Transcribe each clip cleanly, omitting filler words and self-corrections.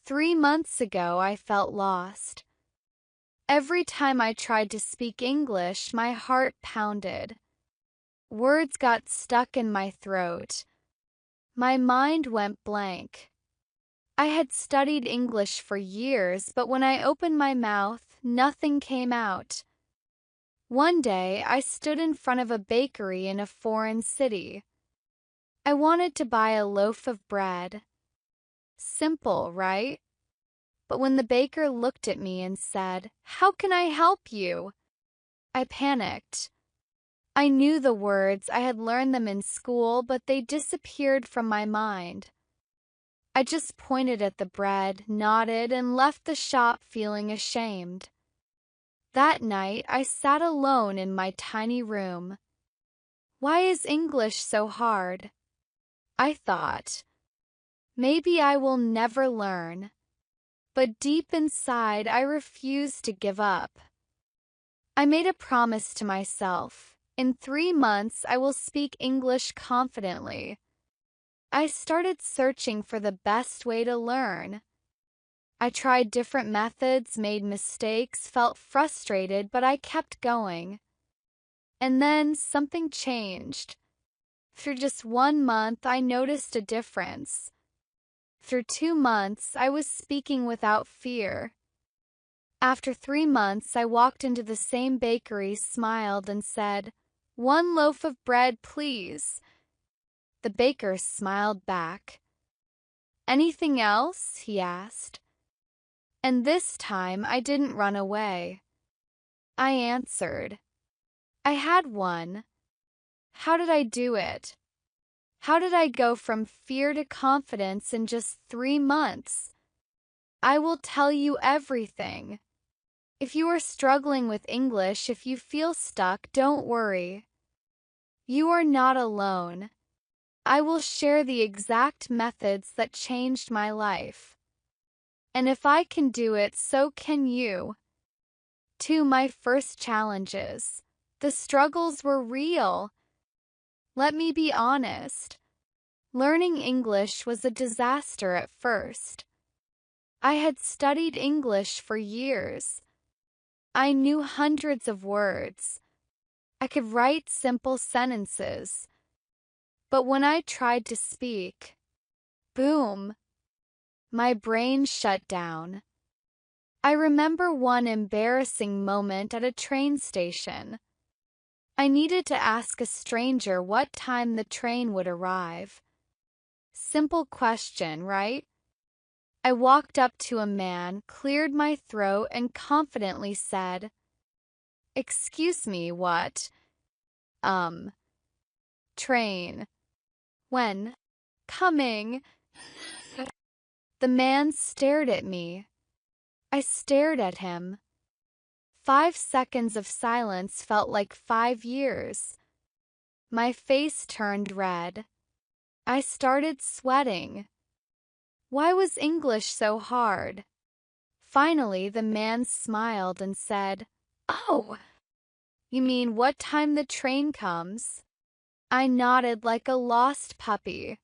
3 months ago, I felt lost. Every time I tried to speak English, my heart pounded. Words got stuck in my throat. My mind went blank. I had studied English for years, but when I opened my mouth, nothing came out. One day, I stood in front of a bakery in a foreign city. I wanted to buy a loaf of bread. Simple, right? But when the baker looked at me and said, "How can I help you?" I panicked. I knew the words, I had learned them in school, but they disappeared from my mind. I just pointed at the bread, nodded, and left the shop feeling ashamed. That night, I sat alone in my tiny room. Why is English so hard? I thought. Maybe I will never learn. But deep inside, I refused to give up. I made a promise to myself. In 3 months, I will speak English confidently. I started searching for the best way to learn. I tried different methods, made mistakes, felt frustrated, but I kept going. And then something changed. Through just 1 month, I noticed a difference. Through 2 months, I was speaking without fear. After 3 months, I walked into the same bakery, smiled, and said, "1 loaf of bread, please." The baker smiled back. "Anything else?" he asked. And this time, I didn't run away. I answered. I had one. How did I do it? How did I go from fear to confidence in just 3 months? I will tell you everything. If you are struggling with English, if you feel stuck, don't worry. You are not alone. I will share the exact methods that changed my life. And if I can do it, so can you. My first challenges. The struggles were real. Let me be honest. Learning English was a disaster at first. I had studied English for years. I knew hundreds of words. I could write simple sentences. But when I tried to speak, boom, my brain shut down. I remember one embarrassing moment at a train station. I needed to ask a stranger what time the train would arrive. Simple question, right? I walked up to a man, cleared my throat, and confidently said, "Excuse me, what? Train. When? Coming?" The man stared at me. I stared at him. 5 seconds of silence felt like 5 years. My face turned red. I started sweating. Why was English so hard? Finally, the man smiled and said, "Oh, you mean what time the train comes?" I nodded like a lost puppy.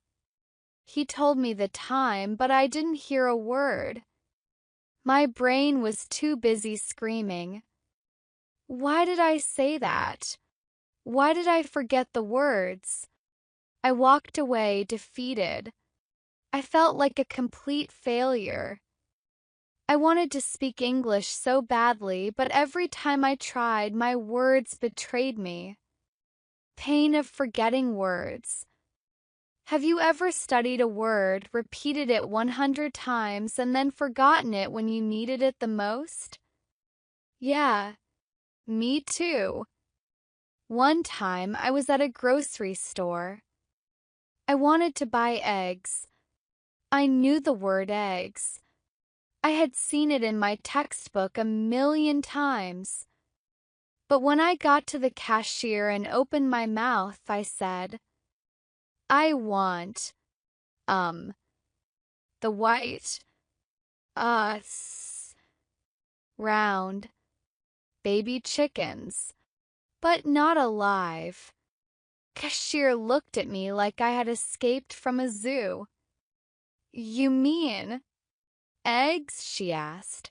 He told me the time, but I didn't hear a word. My brain was too busy screaming. Why did I say that? Why did I forget the words? I walked away defeated. I felt like a complete failure. I wanted to speak English so badly, but every time I tried, my words betrayed me. Pain of forgetting words. Have you ever studied a word, repeated it 100 times, and then forgotten it when you needed it the most? Yeah, me too. One time I was at a grocery store. I wanted to buy eggs. I knew the word eggs. I had seen it in my textbook 1,000,000 times. But when I got to the cashier and opened my mouth, I said, "I want, the white, round, baby chickens, but not alive." Cashier looked at me like I had escaped from a zoo. "You mean?" Eggs? She asked.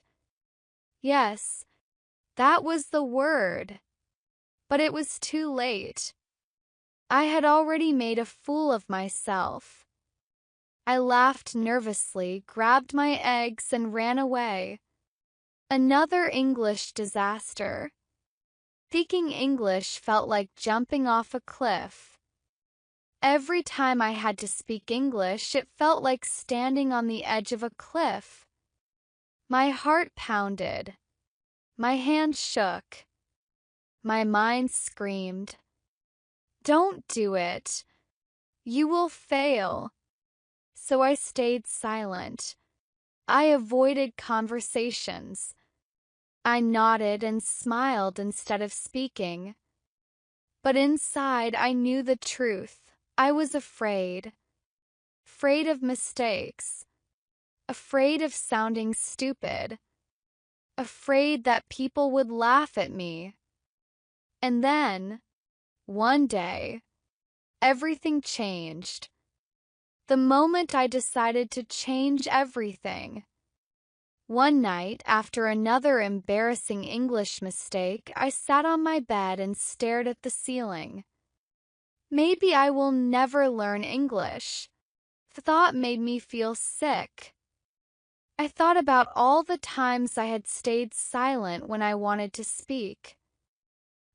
Yes, that was the word. But it was too late. I had already made a fool of myself. I laughed nervously, grabbed my eggs, and ran away. Another English disaster. Speaking English felt like jumping off a cliff. Every time I had to speak English, it felt like standing on the edge of a cliff. My heart pounded. My hands shook. My mind screamed, "Don't do it. You will fail." So I stayed silent. I avoided conversations. I nodded and smiled instead of speaking. But inside, I knew the truth. I was afraid. Afraid of mistakes. Afraid of sounding stupid. Afraid that people would laugh at me. And then, one day, everything changed. The moment I decided to change everything. One night, after another embarrassing English mistake, I sat on my bed and stared at the ceiling. Maybe I will never learn English. The thought made me feel sick. I thought about all the times I had stayed silent when I wanted to speak.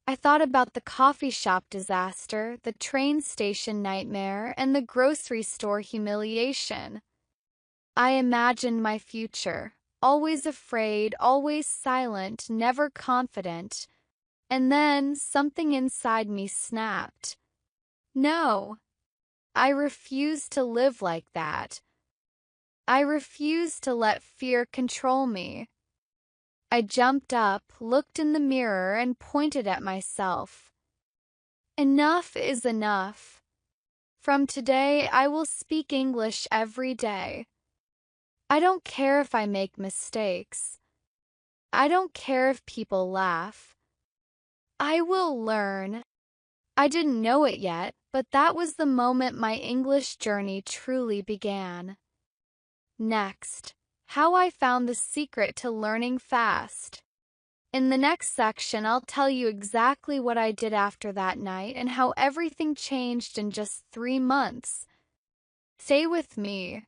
I thought about the coffee shop disaster, the train station nightmare, and the grocery store humiliation. I imagined my future. Always afraid, always silent, never confident. And then something inside me snapped. No, I refused to live like that. I refused to let fear control me. I jumped up, looked in the mirror, and pointed at myself. Enough is enough. From today, I will speak English every day. I don't care if I make mistakes. I don't care if people laugh. I will learn. I didn't know it yet, but that was the moment my English journey truly began. Next, how I found the secret to learning fast. In the next section, I'll tell you exactly what I did after that night and how everything changed in just 3 months. Stay with me.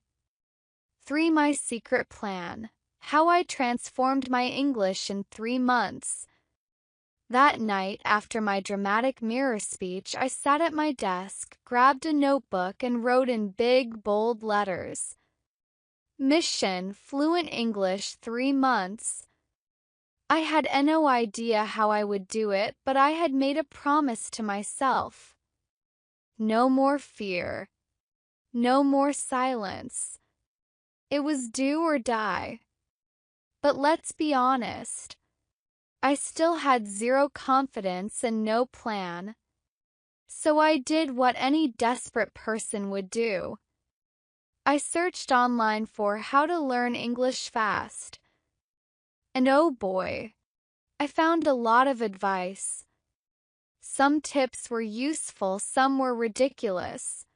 3. My secret plan. How I transformed my English in 3 months. That night, after my dramatic mirror speech, I sat at my desk, grabbed a notebook, and wrote in big, bold letters, "Mission, Fluent English, 3 months." I had no idea how I would do it, but I had made a promise to myself. No more fear. No more silence. It was do or die. But let's be honest. I still had zero confidence and no plan. So I did what any desperate person would do. I searched online for how to learn English fast. And oh boy, I found a lot of advice. Some tips were useful, some were ridiculous.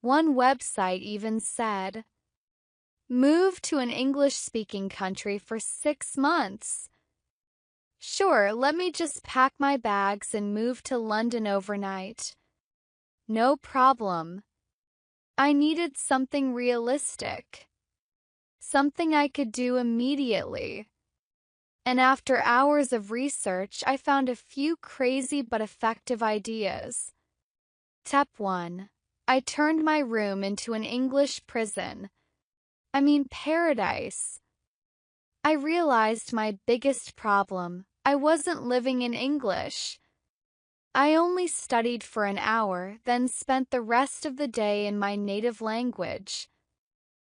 One website even said, "Move to an English-speaking country for 6 months." Sure, let me just pack my bags and move to London overnight. No problem. I needed something realistic. Something I could do immediately. And after hours of research, I found a few crazy but effective ideas. Step 1. I turned my room into an English prison. Paradise. I realized my biggest problem. I wasn't living in English. I only studied for an hour, then spent the rest of the day in my native language.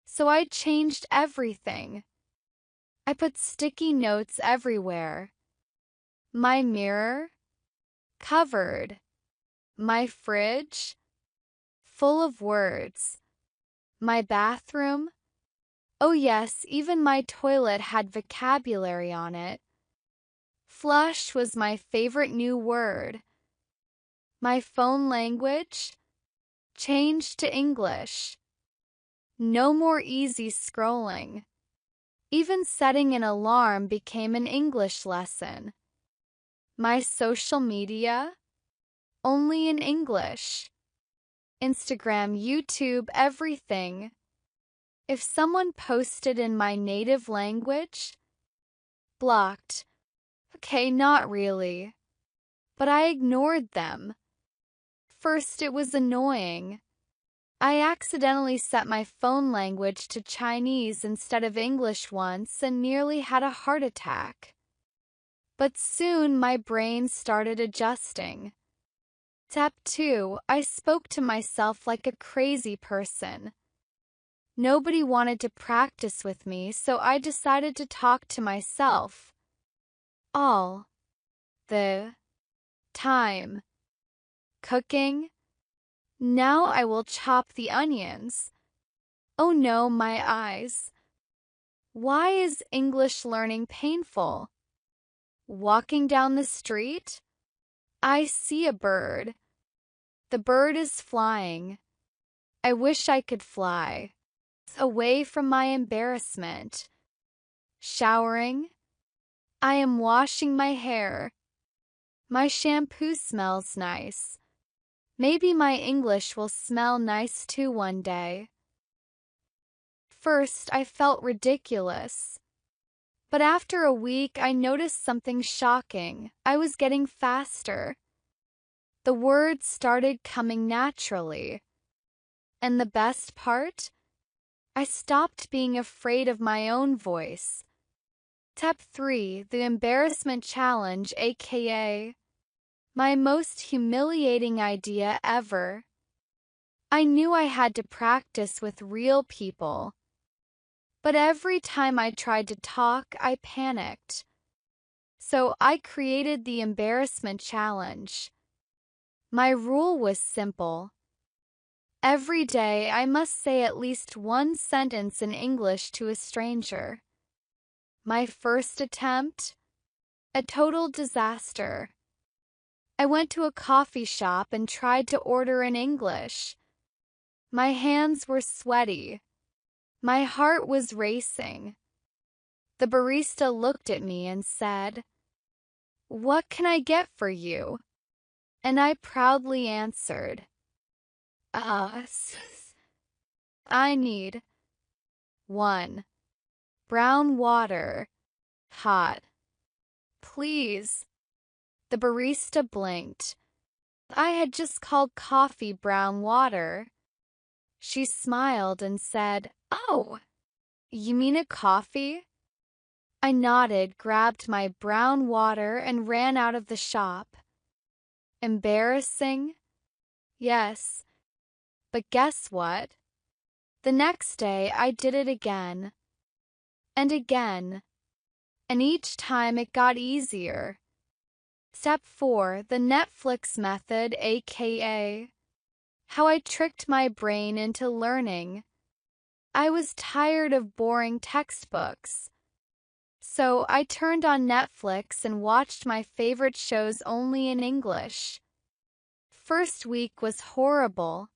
So I changed everything. I put sticky notes everywhere. My mirror, covered. My fridge, full of words. My bathroom, oh yes, even my toilet had vocabulary on it. Flush was my favorite new word. My phone language, changed to English. No more easy scrolling. Even setting an alarm became an English lesson. My social media? Only in English. Instagram, YouTube, everything. If someone posted in my native language, blocked. Okay, not really. But I ignored them. First, it was annoying. I accidentally set my phone language to Chinese instead of English once and nearly had a heart attack. But soon my brain started adjusting. Step 2, I spoke to myself like a crazy person. Nobody wanted to practice with me, so I decided to talk to myself. All the time. Cooking? Now I will chop the onions. Oh no, my eyes. Why is English learning painful? Walking down the street? I see a bird. The bird is flying. I wish I could fly. Away from my embarrassment. Showering? I am washing my hair. My shampoo smells nice. Maybe my English will smell nice too one day. First, I felt ridiculous. But after a week, I noticed something shocking. I was getting faster. The words started coming naturally. And the best part? I stopped being afraid of my own voice. Step 3, the embarrassment challenge, aka my most humiliating idea ever. I knew I had to practice with real people. But every time I tried to talk, I panicked. So I created the embarrassment challenge. My rule was simple. Every day I must say at least one sentence in English to a stranger. My first attempt? A total disaster. I went to a coffee shop and tried to order in English. My hands were sweaty. My heart was racing. The barista looked at me and said, "What can I get for you?" And I proudly answered, I need 1 brown water, hot. Please. The barista blinked. I had just called coffee brown water. She smiled and said, "Oh, you mean a coffee?" I nodded, grabbed my brown water, and ran out of the shop. Embarrassing? Yes. But guess what? The next day I did it again. And again. And each time it got easier. Step 4, the Netflix method, aka how I tricked my brain into learning. I was tired of boring textbooks. So I turned on Netflix and watched my favorite shows only in English. First week was horrible.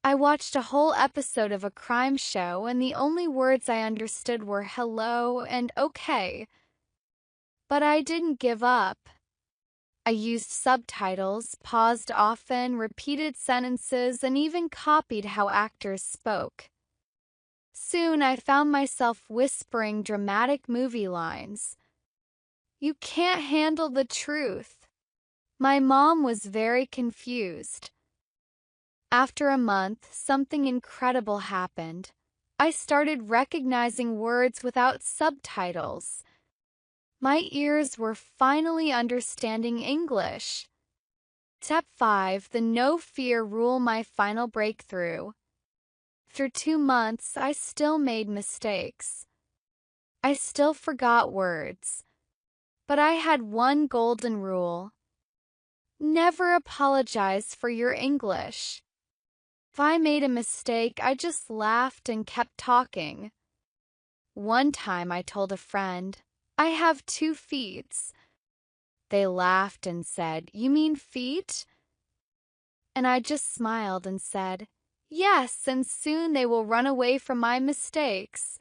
I watched a whole episode of a crime show and the only words I understood were hello and okay. But I didn't give up. I used subtitles, paused often, repeated sentences, and even copied how actors spoke. Soon I found myself whispering dramatic movie lines. You can't handle the truth. My mom was very confused. After a month, something incredible happened. I started recognizing words without subtitles. My ears were finally understanding English. Step 5, the no fear rule, my final breakthrough. After 2 months, I still made mistakes. I still forgot words. But I had one golden rule. Never apologize for your English. If I made a mistake, I just laughed and kept talking. One time I told a friend, I have 2 feet. They laughed and said, "You mean feet?" And I just smiled and said, "Yes, and soon they will run away from my mistakes."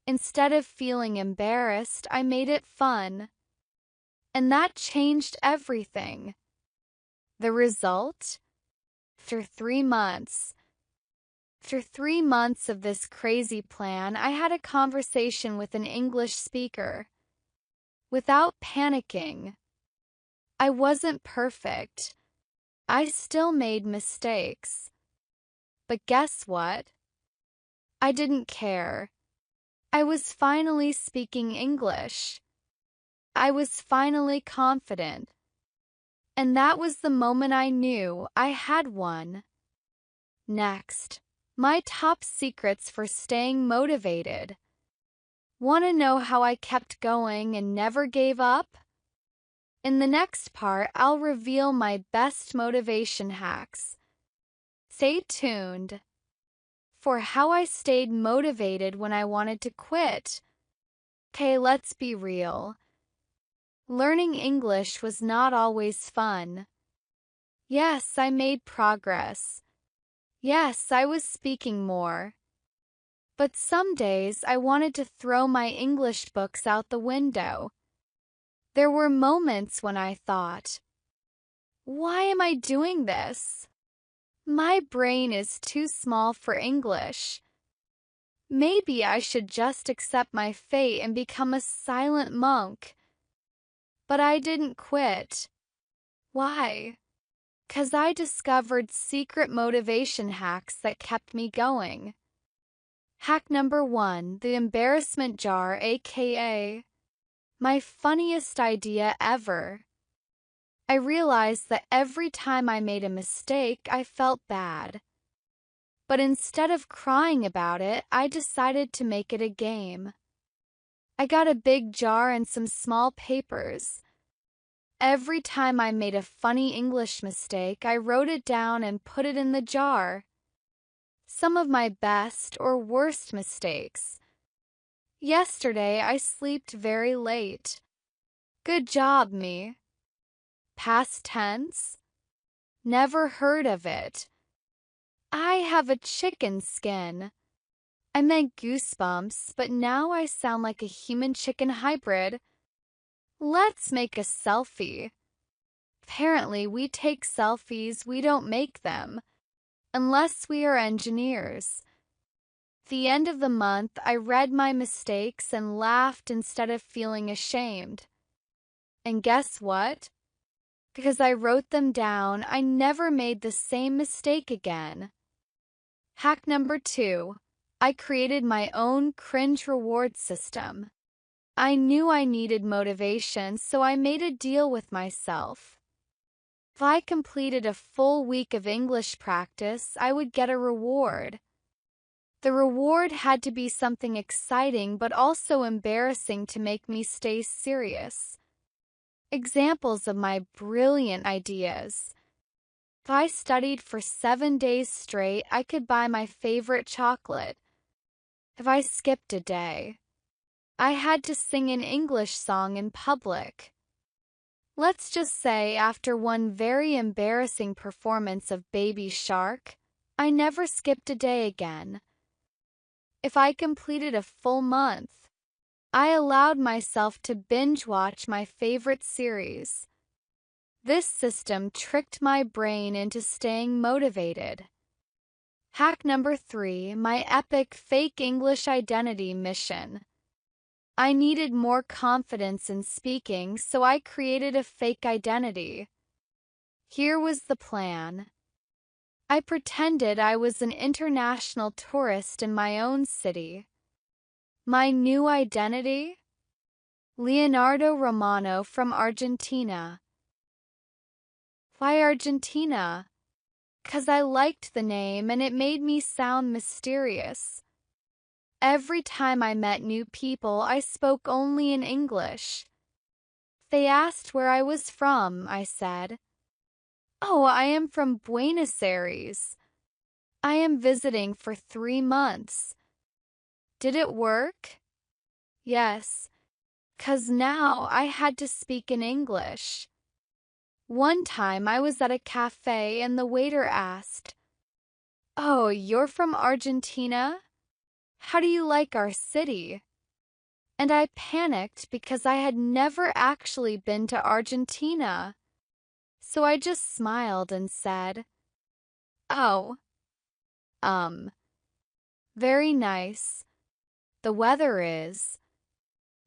Instead of feeling embarrassed, I made it fun. And that changed everything. The result? After 3 months. After 3 months of this crazy plan, I had a conversation with an English speaker. Without panicking. I wasn't perfect. I still made mistakes. But guess what? I didn't care. I was finally speaking English. I was finally confident. And that was the moment I knew I had won. Next, my top secrets for staying motivated. Want to know how I kept going and never gave up? In the next part, I'll reveal my best motivation hacks. Stay tuned for how I stayed motivated when I wanted to quit. Okay, let's be real. Learning English was not always fun. Yes, I made progress. Yes, I was speaking more. But some days I wanted to throw my English books out the window. There were moments when I thought, why am I doing this? My brain is too small for English. Maybe I should just accept my fate and become a silent monk. But I didn't quit. Why? 'Cause I discovered secret motivation hacks that kept me going. Hack number 1, the embarrassment jar, aka my funniest idea ever. I realized that every time I made a mistake, I felt bad. But instead of crying about it, I decided to make it a game. I got a big jar and some small papers. Every time I made a funny English mistake, I wrote it down and put it in the jar. Some of my best or worst mistakes. Yesterday, I slept very late. Good job, me. Past tense? Never heard of it. I have a chicken skin. I meant goosebumps, but now I sound like a human-chicken hybrid. Let's make a selfie. Apparently, we take selfies, we don't make them. Unless we are engineers. At the end of the month, I read my mistakes and laughed instead of feeling ashamed. And guess what? Because I wrote them down, I never made the same mistake again. Hack number 2. I created my own cringe reward system. I knew I needed motivation, so I made a deal with myself. If I completed a full week of English practice, I would get a reward. The reward had to be something exciting but also embarrassing to make me stay serious. Examples of my brilliant ideas. If I studied for 7 days straight, I could buy my favorite chocolate. If I skipped a day, I had to sing an English song in public. Let's just say after one very embarrassing performance of Baby Shark, I never skipped a day again. If I completed a full month, I allowed myself to binge watch my favorite series. This system tricked my brain into staying motivated. Hack number 3, my epic fake English identity mission. I needed more confidence in speaking, so I created a fake identity. Here was the plan. I pretended I was an international tourist in my own city. My new identity? Leonardo Romano from Argentina. Why Argentina? 'Cause I liked the name and it made me sound mysterious. Every time I met new people, I spoke only in English. They asked where I was from, I said, "Oh, I am from Buenos Aires. I am visiting for 3 months." Did it work? Yes, 'cause now I had to speak in English. One time I was at a cafe and the waiter asked, "Oh, you're from Argentina? How do you like our city?" and I panicked because I had never actually been to Argentina. So I just smiled and said, "Oh, um, very nice. The weather is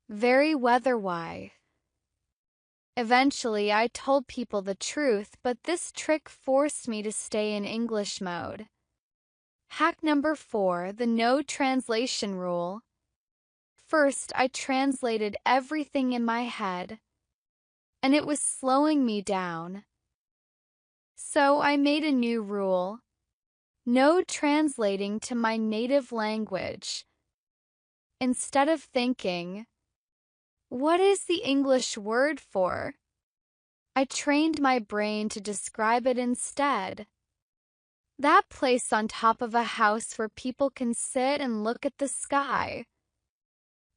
very weather-wise." Eventually, I told people the truth, but this trick forced me to stay in English mode. Hack number 4, the no translation rule. First, I translated everything in my head, and it was slowing me down. So I made a new rule: no translating to my native language. Instead of thinking, "What is the English word for?" I trained my brain to describe it instead. That place on top of a house where people can sit and look at the sky.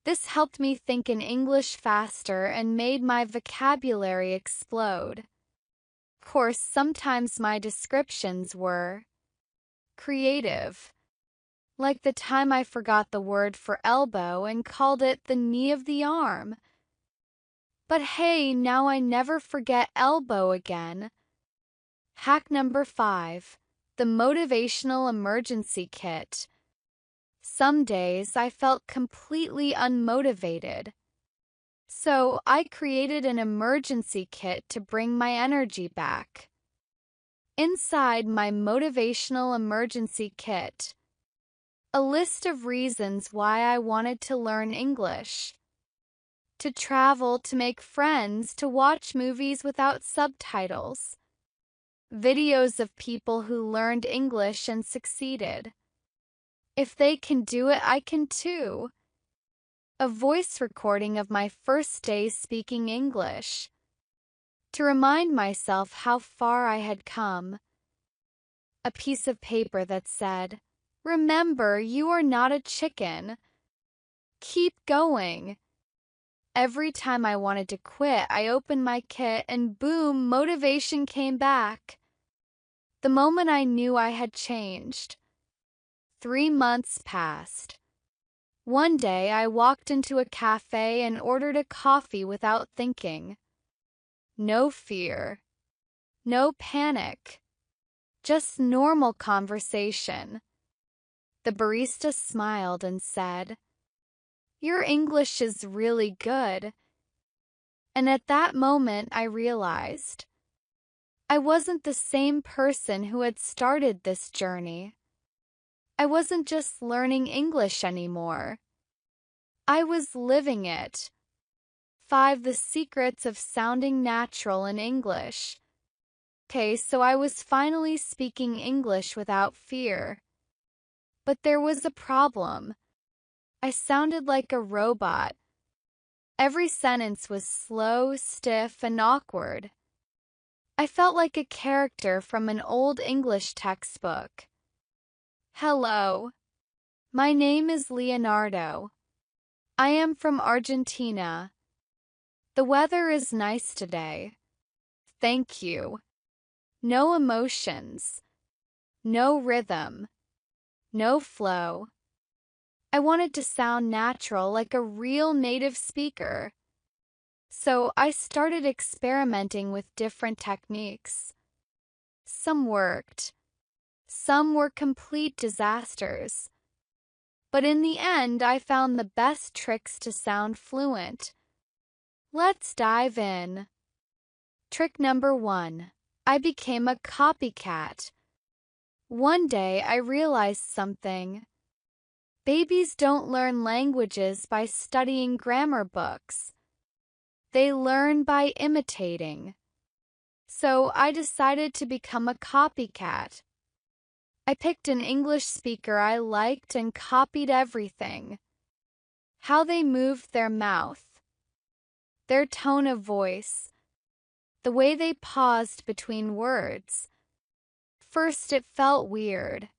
This helped me think in English faster and made my vocabulary explode. Of course, sometimes my descriptions were creative, like the time I forgot the word for elbow and called it the knee of the arm. But hey, now I never forget elbow again. Hack number 5, the motivational emergency kit. Some days I felt completely unmotivated. So I created an emergency kit to bring my energy back. Inside my motivational emergency kit, a list of reasons why I wanted to learn English. To travel, to make friends, to watch movies without subtitles. Videos of people who learned English and succeeded. If they can do it, I can too. A voice recording of my first day speaking English. To remind myself how far I had come. A piece of paper that said, "Remember, you are not a chicken. Keep going." Every time I wanted to quit, I opened my kit and boom, motivation came back. The moment I knew I had changed. 3 months passed. One day I walked into a cafe and ordered a coffee without thinking. No fear. No panic. Just normal conversation. The barista smiled and said, "Your English is really good." And at that moment I realized I wasn't the same person who had started this journey. I wasn't just learning English anymore. I was living it. 5 The secrets of sounding natural in English. Okay, so I was finally speaking English without fear. But there was a problem. I sounded like a robot. Every sentence was slow, stiff, and awkward. I felt like a character from an old English textbook. Hello. My name is Leonardo. I am from Argentina. The weather is nice today. Thank you. No emotions. No rhythm. No flow. I wanted to sound natural like a real native speaker. So I started experimenting with different techniques. Some worked. Some were complete disasters. But in the end, I found the best tricks to sound fluent. Let's dive in. Trick number 1. I became a copycat. One day I realized something. Babies don't learn languages by studying grammar books. They learn by imitating. So I decided to become a copycat. I picked an English speaker I liked and copied everything. How they moved their mouth, their tone of voice, the way they paused between words. First it felt weird.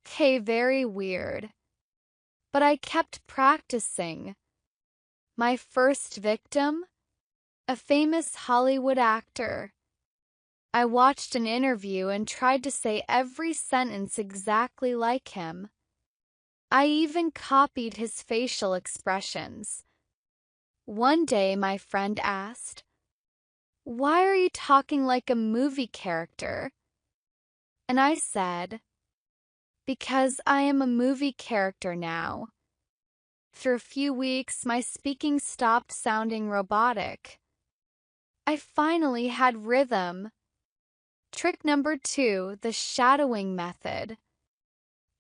Very weird. But I kept practicing. My first victim? A famous Hollywood actor. I watched an interview and tried to say every sentence exactly like him. I even copied his facial expressions. One day my friend asked, "Why are you talking like a movie character?" And I said, "Because I am a movie character now." After a few weeks, my speaking stopped sounding robotic. I finally had rhythm. Trick number 2, the shadowing method.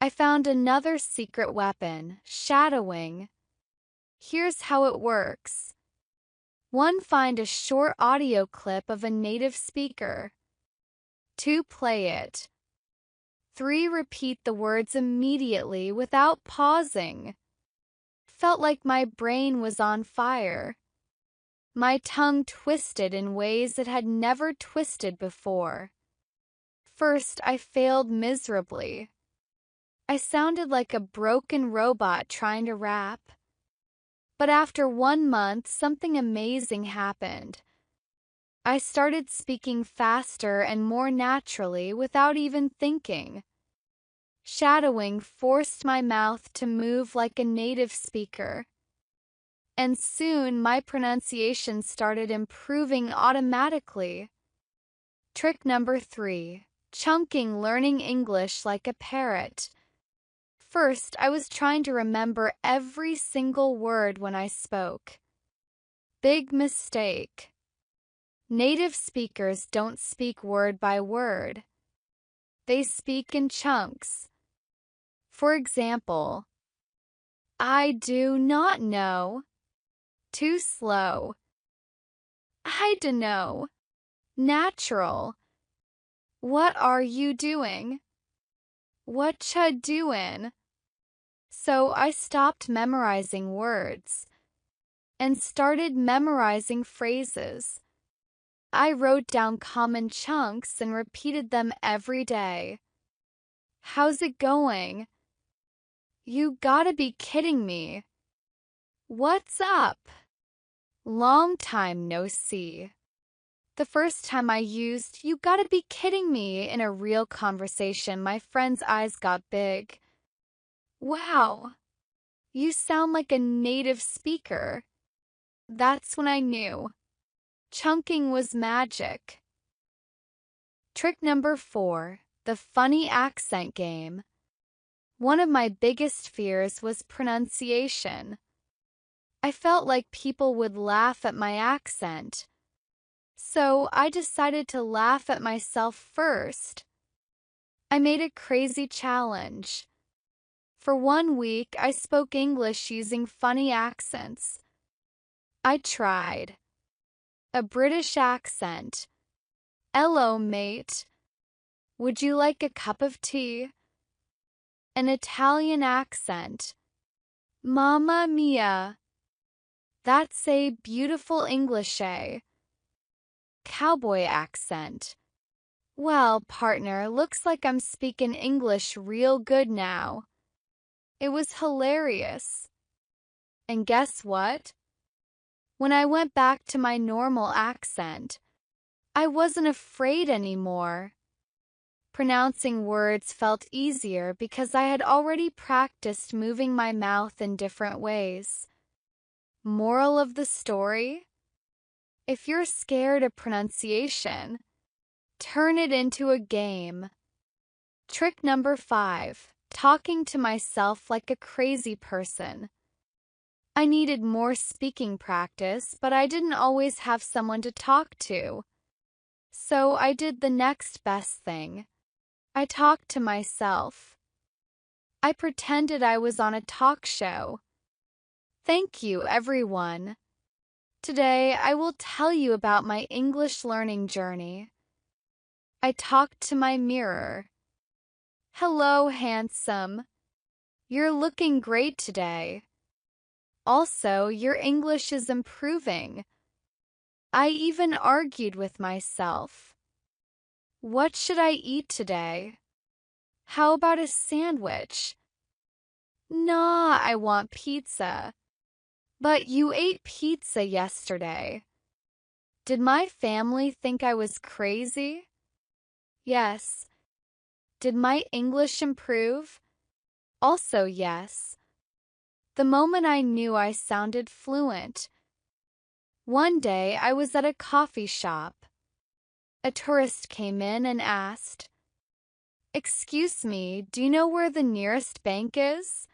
I found another secret weapon, shadowing. Here's how it works. 1. Find a short audio clip of a native speaker. 2. Play it. 3. Repeat the words immediately without pausing. Felt like my brain was on fire. My tongue twisted in ways it had never twisted before. First, I failed miserably. I sounded like a broken robot trying to rap. But after 1 month, something amazing happened. I started speaking faster and more naturally without even thinking. Shadowing forced my mouth to move like a native speaker. And soon my pronunciation started improving automatically. Trick number 3, chunking learning English like a parrot. First, I was trying to remember every single word when I spoke. Big mistake. Native speakers don't speak word by word. They speak in chunks. For example, I do not know. Too slow. I dunno. Natural. What are you doing? Whatcha doin'? So I stopped memorizing words and started memorizing phrases. I wrote down common chunks and repeated them every day. How's it going? You gotta be kidding me. What's up? Long time no see. The first time I used "you gotta be kidding me" in a real conversation, my friend's eyes got big. Wow, you sound like a native speaker. That's when I knew. Chunking was magic. Trick number 4, the funny accent game. One of my biggest fears was pronunciation. I felt like people would laugh at my accent. So I decided to laugh at myself first. I made a crazy challenge. For 1 week, I spoke English using funny accents. I tried. A British accent. "Hello, mate. Would you like a cup of tea?" An Italian accent. "Mamma mia. That's a beautiful English, eh?" Cowboy accent. "Well, partner, looks like I'm speaking English real good now." It was hilarious. And guess what? When I went back to my normal accent, I wasn't afraid anymore. Pronouncing words felt easier because I had already practiced moving my mouth in different ways. Moral of the story? If you're scared of pronunciation, turn it into a game. Trick number 5, talking to myself like a crazy person. I needed more speaking practice, but I didn't always have someone to talk to. So I did the next best thing. I talked to myself. I pretended I was on a talk show. Thank you, everyone. Today, I will tell you about my English learning journey. I talked to my mirror. "Hello, handsome. You're looking great today. Also, your English is improving." I even argued with myself. "What should I eat today? How about a sandwich?" "Nah, I want pizza." "But you ate pizza yesterday." Did my family think I was crazy? Yes. Did my English improve? Also yes. The moment I knew I sounded fluent, One day I was at a coffee shop. A tourist came in and asked, "Excuse me, do you know where the nearest bank is?"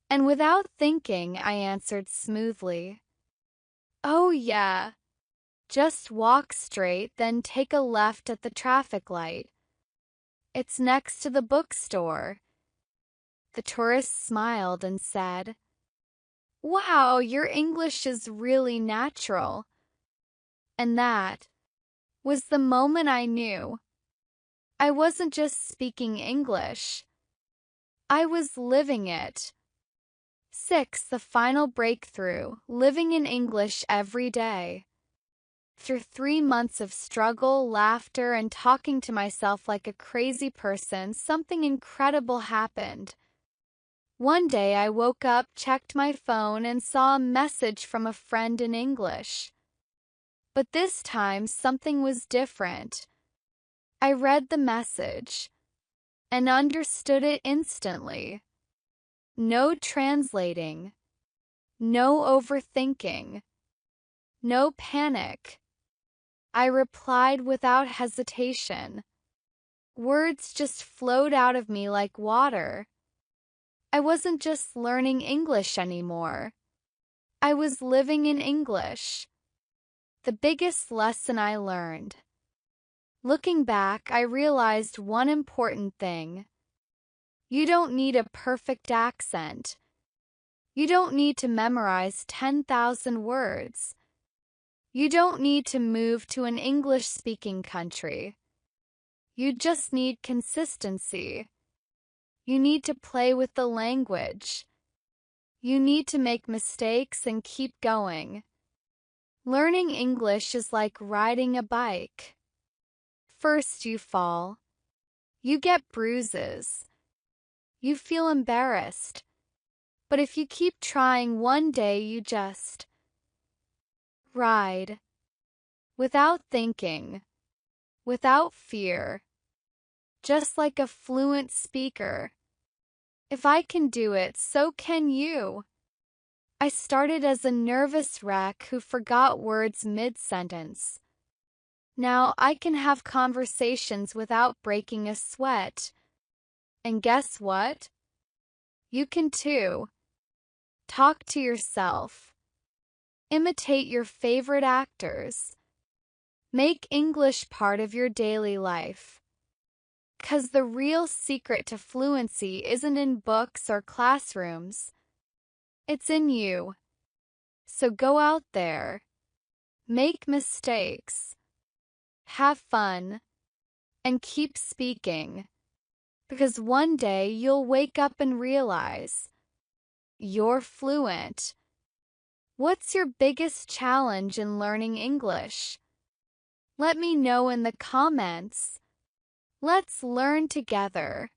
And without thinking, I answered smoothly, "Oh yeah, just walk straight, then take a left at the traffic light. It's next to the bookstore." The tourist smiled and said, "Wow, your English is really natural." And that was the moment I knew I wasn't just speaking English, I was living it. 6. The final breakthrough, living in English every day. After 3 months of struggle, laughter, and talking to myself like a crazy person, something incredible happened. One day I woke up, checked my phone, and saw a message from a friend in English. But this time something was different. I read the message and understood it instantly. No translating, no overthinking, no panic. I replied without hesitation. Words just flowed out of me like water. I wasn't just learning English anymore. I was living in English. The biggest lesson I learned. Looking back, I realized one important thing. You don't need a perfect accent. You don't need to memorize 10,000 words. You don't need to move to an English-speaking country. You just need consistency. You need to play with the language. You need to make mistakes and keep going. Learning English is like riding a bike. First you fall. You get bruises. You feel embarrassed. But if you keep trying, one day you just ride. Without thinking. Without fear. Just like a fluent speaker. If I can do it, so can you. I started as a nervous wreck who forgot words mid-sentence. Now I can have conversations without breaking a sweat. And guess what? You can too. Talk to yourself. Imitate your favorite actors. Make English part of your daily life. 'Cause the real secret to fluency isn't in books or classrooms. It's in you. So go out there. Make mistakes. Have fun. And keep speaking. Because one day you'll wake up and realize you're fluent. What's your biggest challenge in learning English? Let me know in the comments. Let's learn together.